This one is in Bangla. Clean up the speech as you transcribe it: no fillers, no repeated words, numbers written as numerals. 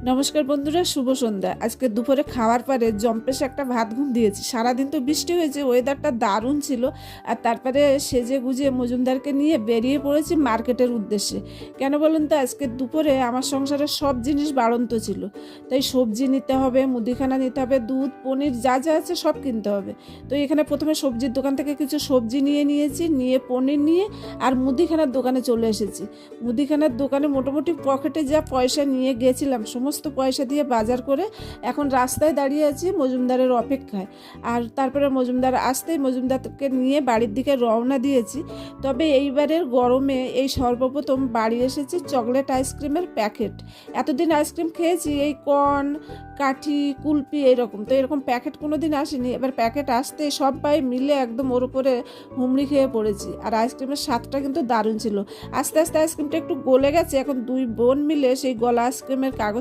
নমস্কার বন্ধুরা, শুভ সন্ধ্যা। আজকে দুপুরে খাওয়ার পরে জম্পেশ একটা ভাত ঘুম দিয়েছি। সারাদিন তো বৃষ্টি হয়েছে, ওয়েদারটা দারুণ ছিল। আর তারপরে সেজে গুজে মজুমদারকে নিয়ে বেরিয়ে পড়েছি মার্কেটের উদ্দেশ্যে। কেন বলুন তো, আজকে দুপুরে আমার সংসারে সব জিনিস বাড়ন্ত ছিল, তাই সবজি নিতে হবে, মুদিখানা নিতে হবে, দুধ পনির যা যা আছে সব কিনতে হবে। তো এখানে প্রথমে সবজির দোকান থেকে কিছু সবজি নিয়েছি, নিয়ে পনির নিয়ে আর মুদিখানার দোকানে চলে এসেছি। মুদিখানার দোকানে মোটামুটি পকেটে যা পয়সা নিয়ে গেছিলাম সমস্ত পয়সা দিয়ে বাজার করে এখন রাস্তায় দাঁড়িয়ে আছি মজুমদারের অপেক্ষায়। আর তারপরে মজুমদার আসতেই মজুমদারকে নিয়ে বাড়ির দিকে রওনা দিয়েছি। তবে এইবারের গরমে এই সর্বপ্রথম বাড়ি এসেছে চকলেট আইসক্রিমের প্যাকেট। এতদিন আইসক্রিম খেয়েছি এই কর্ন, কাঠি, কুলপি এরকম, তো এরকম প্যাকেট কোনো দিন আসেনি। এবার প্যাকেট আসতে সবাই মিলে একদম ওর উপরে হুমড়ি খেয়ে পড়েছি। আর আইসক্রিমের স্বাদটা কিন্তু দারুণ ছিল। আস্তে আস্তে আইসক্রিমটা একটু গলে গেছে, এখন দুই বোন মিলে সেই গলা আইসক্রিমের কাগজ